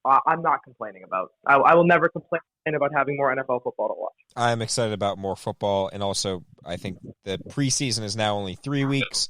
I'm not complaining about. I will never complain about having more NFL football to watch. I'm excited about more football, and also I think the preseason is now only 3 weeks,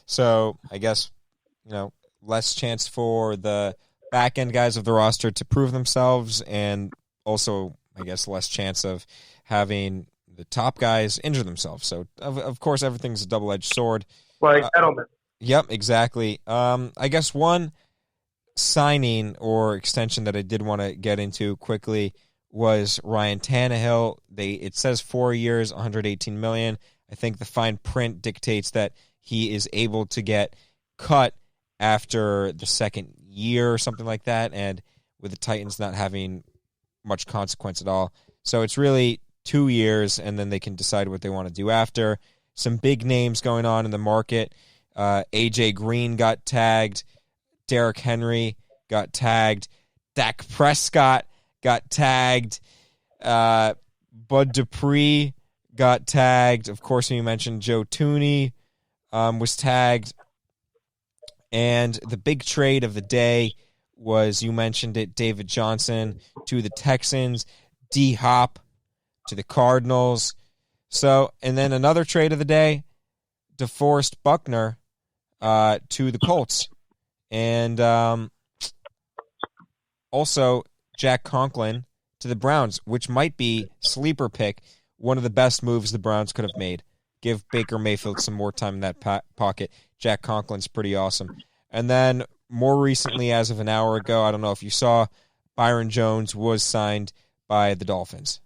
so I guess less chance for the back end guys of the roster to prove themselves, and also I guess less chance of having the top guys injure themselves. So of course everything's a double-edged sword. Like Edelman. Yep, exactly. I guess one signing or extension that I did want to get into quickly was Ryan Tannehill. It says 4 years, $118 million. I think the fine print dictates that he is able to get cut after the second year or something like that, and with the Titans not having much consequence at all. So it's really 2 years, and then they can decide what they want to do after. Some big names going on in the market. A.J. Green got tagged. Derrick Henry got tagged. Dak Prescott got tagged. Bud Dupree got tagged. Of course, you mentioned Joe Tooney was tagged. And the big trade of the day was, you mentioned it, David Johnson to the Texans, D-Hop to the Cardinals. So, and then another trade of the day, DeForest Buckner to the Colts. And also Jack Conklin to the Browns, which might be sleeper pick, one of the best moves the Browns could have made. Give Baker Mayfield some more time in that pocket. Jack Conklin's pretty awesome. And then more recently, as of an hour ago, I don't know if you saw, Byron Jones was signed by the Dolphins.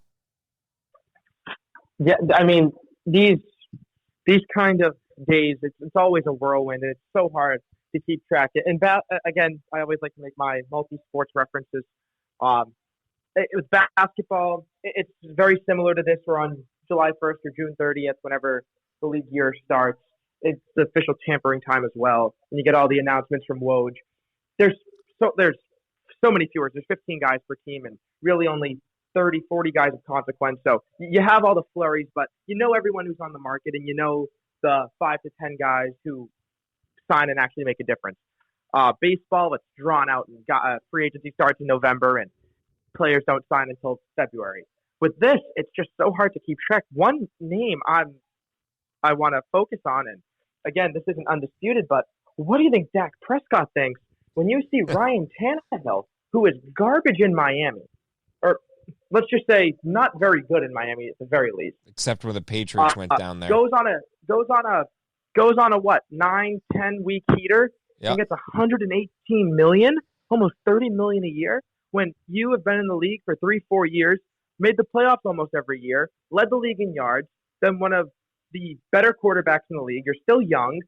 Yeah, I mean, these kind of days, it's always a whirlwind, and it's so hard to keep track. And again, I always like to make my multi-sports references. It was basketball. It's very similar to this. We're on July 1st or June 30th, whenever the league year starts. It's the official tampering time as well, and you get all the announcements from Woj. There's so many viewers. There's 15 guys per team, and really only 30, 40 guys of consequence. So you have all the flurries, but you know everyone who's on the market, and you know the 5 to 10 guys who sign and actually make a difference. Baseball, it's drawn out, and free agency starts in November, and players don't sign until February. With this, it's just so hard to keep track. One name I want to focus on, and again, this isn't undisputed, but what do you think Dak Prescott thinks when you see Ryan Tannehill, who is garbage in Miami, or let's just say not very good in Miami at the very least, except where the Patriots went down there, goes on a what 9-10 week heater, yep, and gets $118 million, almost $30 million a year. When you have been in the league for 3-4 years, made the playoffs almost every year, led the league in yards, been one of the better quarterbacks in the league. You're still young,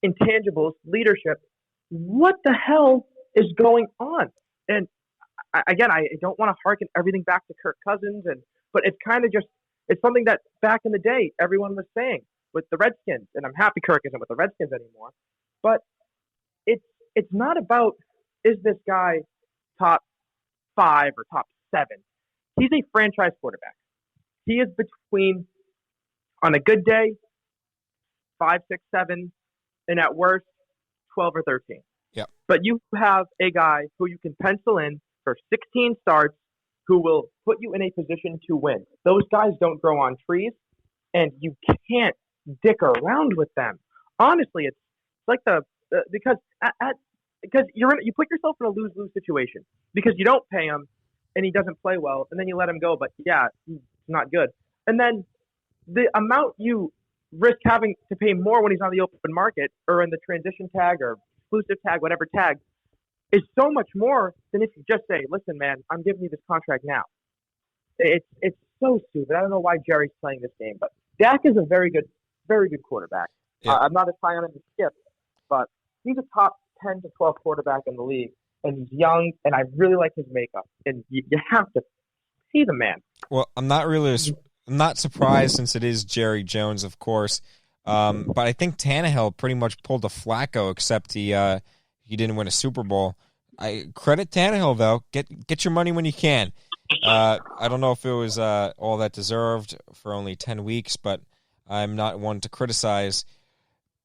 intangibles, leadership. What the hell is going on? And again, I don't want to harken everything back to Kirk Cousins, but it's kind of it's something that back in the day everyone was saying with the Redskins, and I'm happy Kirk isn't with the Redskins anymore. But it's not about, is this guy top 5 or top 7? He's a franchise quarterback. He is between, on a good day, 5, 6, 7, and at worst, 12 or 13. Yeah. But you have a guy who you can pencil in for 16 starts, who will put you in a position to win. Those guys don't grow on trees, and you can't dick around with them. Honestly, it's like because you put yourself in a lose-lose situation because you don't pay him and he doesn't play well, and then you let him go. But yeah, he's not good. And then the amount you risk having to pay more when he's on the open market or in the transition tag or exclusive tag, whatever tag, is so much more than if you just say, listen, man, I'm giving you this contract now. It's so stupid. I don't know why Jerry's playing this game, but Dak is a very good quarterback. Yeah. I'm not as high on him as Skip, but he's a top 10 to 12 quarterback in the league, and he's young, and I really like his makeup. And you have to see the man. Well, I'm not surprised since it is Jerry Jones, of course. But I think Tannehill pretty much pulled a Flacco, except he didn't win a Super Bowl. I credit Tannehill though. Get your money when you can. I don't know if it was all that deserved for only 10 weeks, but I'm not one to criticize.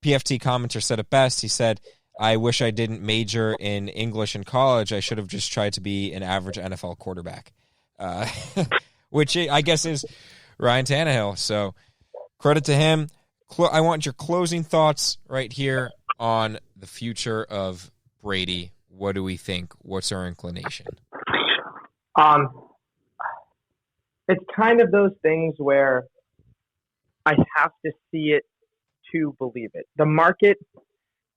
PFT commenter said it best. He said, I wish I didn't major in English in college. I should have just tried to be an average NFL quarterback, which I guess is Ryan Tannehill. So credit to him. I want your closing thoughts right here on the future of Brady. What do we think? What's our inclination? It's kind of those things where I have to see it to believe it. The market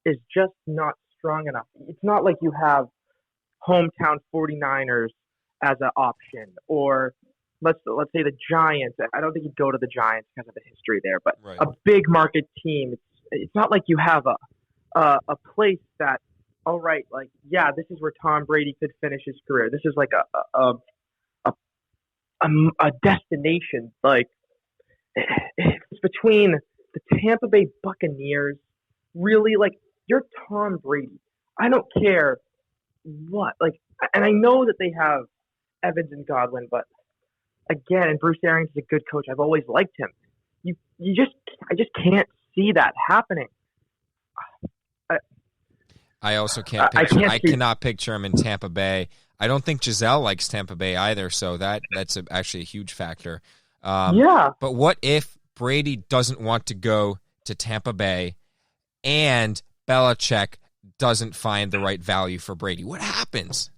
is just not strong enough. It's not like you have hometown 49ers as an option, or let's say the Giants. I don't think you'd go to the Giants because of the history there, but right. A big market team. It's not like you have a place that, all right, like, yeah, this is where Tom Brady could finish his career. This is like a destination. Like, it's between the Tampa Bay Buccaneers, really, like, you're Tom Brady. I don't care what, like, and I know that they have Evans and Godwin, but again, and Bruce Arians is a good coach. I've always liked him. I just can't see that happening. I also can't picture. I cannot picture him in Tampa Bay. I don't think Giselle likes Tampa Bay either, so that's actually a huge factor. Yeah. But what if Brady doesn't want to go to Tampa Bay, and Belichick doesn't find the right value for Brady? What happens?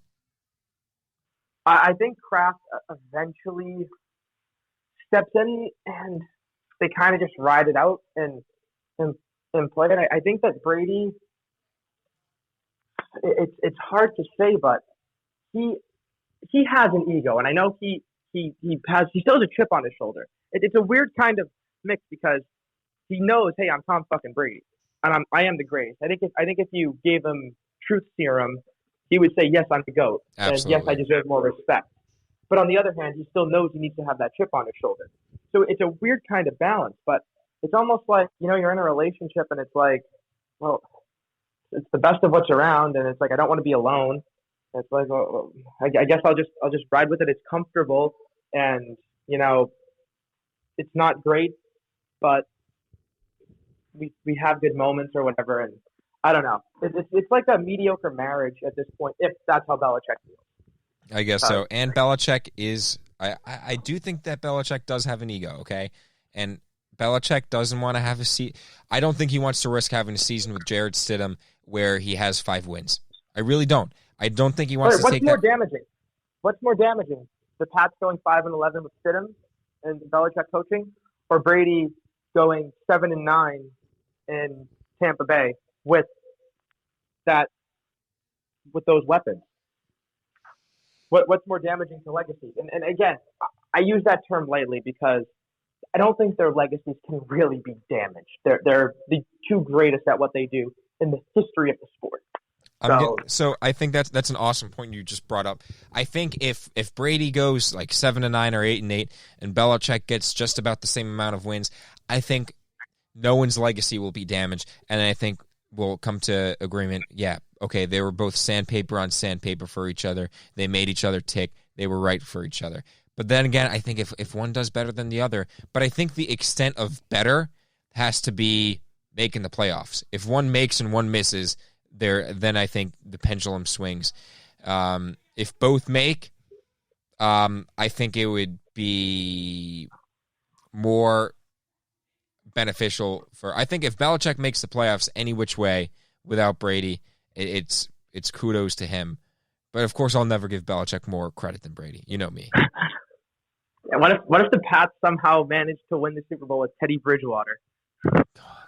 I think Kraft eventually steps in, and they kind of just ride it out and play it. I think that Brady, it's hard to say, but he has an ego, and I know he still has a chip on his shoulder. It's a weird kind of mix because he knows, hey, I'm Tom fucking Brady, and I am the greatest. I think if you gave him truth serum, he would say, yes, I'm the GOAT. Absolutely. And yes, I deserve more respect. But on the other hand, he still knows he needs to have that chip on his shoulder. So it's a weird kind of balance, but it's almost like, you're in a relationship and it's like, well, it's the best of what's around, and it's like, I don't want to be alone. And it's like, well, I guess I'll just ride with it. It's comfortable, and, it's not great, but we have good moments or whatever, and I don't know. It's like a mediocre marriage at this point, if that's how Belichick feels. I guess so. And Belichick is – I do think that Belichick does have an ego, okay? And Belichick doesn't want to have a seat. I don't think he wants to risk having a season with Jared Stidham where he has 5 wins. I really don't. I don't think he wants to take that. What's more damaging? The Pats going 5-11 with Stidham and Belichick coaching, or Brady going 7-9 in Tampa Bay with those weapons? What's more damaging to legacies? And again, I use that term lightly because I don't think their legacies can really be damaged. They're the two greatest at what they do in the history of the sport. So I think that's an awesome point you just brought up. I think if Brady goes like 7-9 or 8-8, and Belichick gets just about the same amount of wins, I think no one's legacy will be damaged, and I think we'll come to agreement. Yeah, okay, they were both sandpaper on sandpaper for each other. They made each other tick. They were right for each other. But then again, I think if one does better than the other, but I think the extent of better has to be making the playoffs. If one makes and one misses, then I think the pendulum swings. If both make, I think it would be more beneficial I think if Belichick makes the playoffs any which way without Brady, it's kudos to him. But of course, I'll never give Belichick more credit than Brady. You know me. Yeah, what if the Pats somehow managed to win the Super Bowl with Teddy Bridgewater? Oh,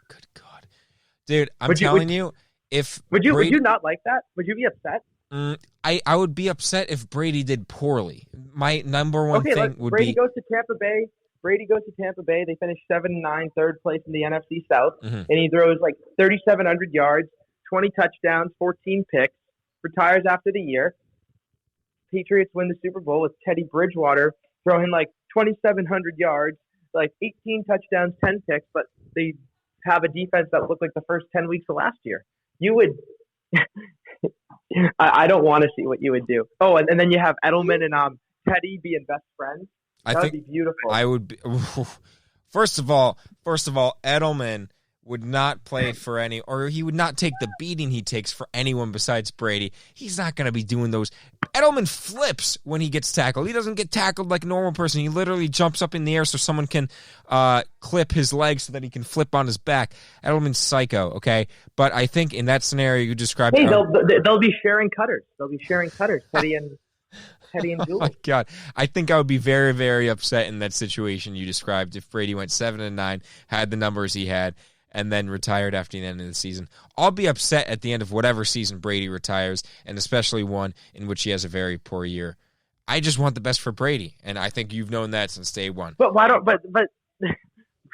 good God, dude! I'm telling you, would you not like that? Would you be upset? I would be upset if Brady did poorly. My number one thing would Brady be goes to Tampa Bay. They finish 7-9, third place in the NFC South, and he throws like 3,700 yards, 20 touchdowns, 14 picks, retires after the year. Patriots win the Super Bowl with Teddy Bridgewater throwing like 2,700 yards, like 18 touchdowns, 10 picks, but they have a defense that looked like the first 10 weeks of last year. You would I don't want to see what you would do. Oh, and then you have Edelman and Teddy being best friends. That would be beautiful. I would be. First of all, Edelman would not play for or he would not take the beating he takes for anyone besides Brady. He's not going to be doing those. Edelman flips when he gets tackled. He doesn't get tackled like a normal person. He literally jumps up in the air so someone can clip his legs so that he can flip on his back. Edelman's psycho, okay? But I think in that scenario you described... Hey, they'll be sharing cutters. Teddy and Julie. Oh, my God. I think I would be very, very upset in that situation you described if Brady went 7-9, had the numbers he had, and then retired after the end of the season. I'll be upset at the end of whatever season Brady retires, and especially one in which he has a very poor year. I just want the best for Brady, and I think you've known that since day one. But why don't? But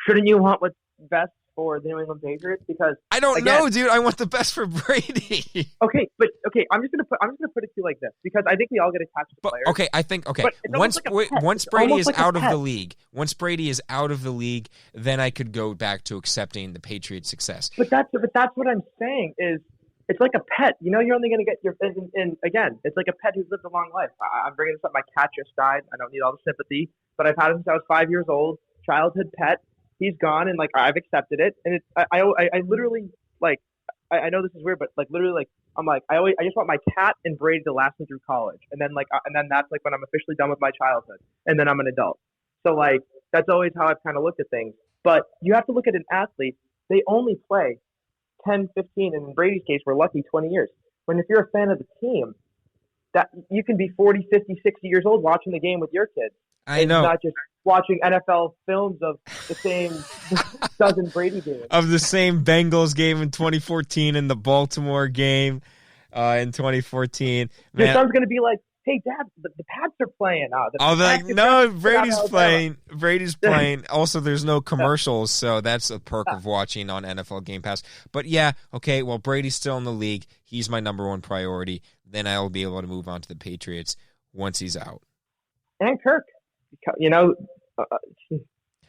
shouldn't you want what's best for the New England Patriots? Because I don't know, dude. I want the best for Brady. Okay, I'm just gonna put it to you like this, because I think we all get attached to players. Okay, I think once Brady is out of the league, then I could go back to accepting the Patriots' success. But that's what I'm saying is, it's like a pet. You know, you're only going to get your and again, it's like a pet who's lived a long life. I'm bringing this up. My cat just died. I don't need all the sympathy, but I've had him since I was 5 years old. Childhood pet. He's gone, and like I've accepted it. And I literally like I know this is weird, but like literally like I'm like I just want my cat and Brady to last me through college, and then that's like when I'm officially done with my childhood, and then I'm an adult. So like that's always how I've kind of looked at things. But you have to look at an athlete. They only play 10, 15, and in Brady's case, we're lucky 20 years. When if you're a fan of the team, that you can be 40, 50, 60 years old watching the game with your kids. I know. Not just watching NFL films of the same dozen Brady games. Of the same Bengals game in 2014 and the Baltimore game in 2014. Man. Your son's going to be like, hey, Dad, the Pats are playing. I'll be like, no, Brady's playing. Brady's playing. Also, there's no commercials, so that's a perk of watching on NFL Game Pass. But yeah, okay, well, Brady's still in the league. He's my number one priority. Then I will be able to move on to the Patriots once he's out. And Kirk, you know.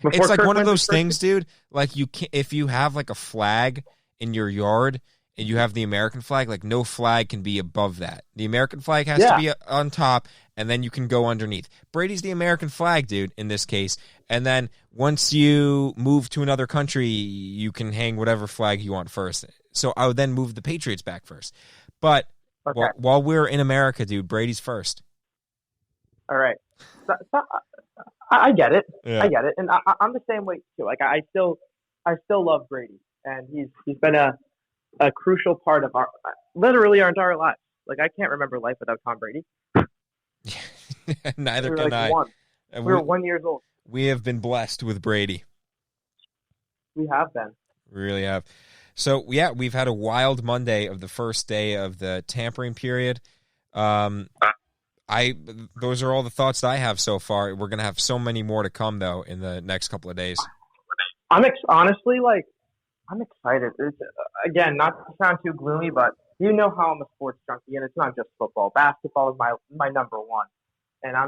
It's like Kirk one of those things, dude. Like if you have like a flag in your yard and you have the American flag, like no flag can be above that. The American flag has to be on top, and then you can go underneath. Brady's the American flag, dude, in this case. And then once you move to another country, you can hang whatever flag you want first. So I would then move the Patriots back first. But while we're in America, dude, Brady's first. All right. So, I get it. Yeah. I get it. And I'm the same way, too. Like, I still love Brady. And he's been a crucial part of literally our entire lives. Like, I can't remember life without Tom Brady. Neither can I. We were 1 year old. We have been blessed with Brady. We have been. We really have. So, yeah, we've had a wild Monday of the first day of the tampering period. Those are all the thoughts that I have so far. We're going to have so many more to come, though, in the next couple of days. Honestly, I'm excited. It's, again, not to sound too gloomy, but you know how I'm a sports junkie, and it's not just football. Basketball is my number one. And I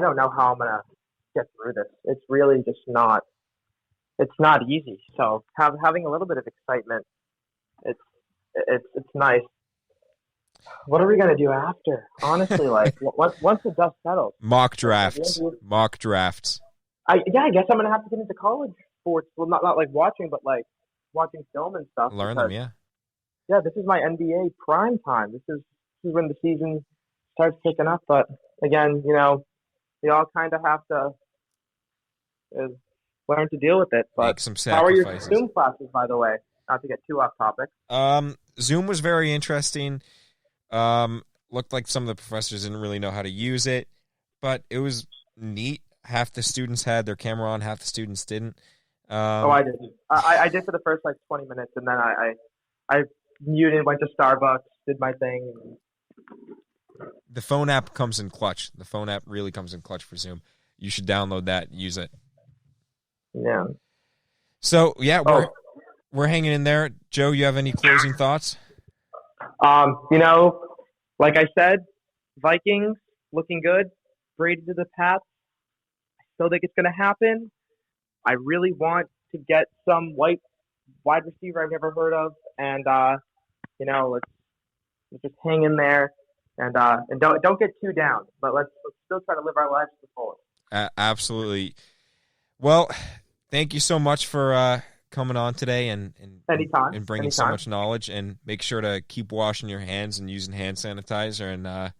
don't know how I'm going to get through this. It's really just not easy. So having a little bit of excitement, it's nice. What are we going to do after? Honestly, like, once the dust settles. Mock drafts. I guess I'm going to have to get into college sports. Well, not like watching, but like watching film and stuff. Learn them, yeah. Yeah, this is my NBA prime time. This is when the season starts picking up. But again, you know, we all kind of have to learn to deal with it. But make some how are your sacrifices. Zoom classes, by the way? Not to get too off topic. Zoom was very interesting. Looked like some of the professors didn't really know how to use it, but it was neat. Half the students had their camera on, half the students didn't. I didn't. I did for the first like 20 minutes, and then I muted, went to Starbucks, did my thing. The phone app comes in clutch. The phone app really comes in clutch for Zoom. You should download that and use it. Yeah. So yeah, we're hanging in there. Joe, you have any closing thoughts? You know, like I said, Vikings looking good. Brady to the Pats. I still think it's going to happen. I really want to get some white wide receiver I've never heard of, and you know, let's just hang in there, and don't get too down. But let's still try to live our lives to the fullest. Absolutely. Well, thank you so much for coming on today and Anytime. and bringing so much knowledge. And make sure to keep washing your hands and using hand sanitizer. And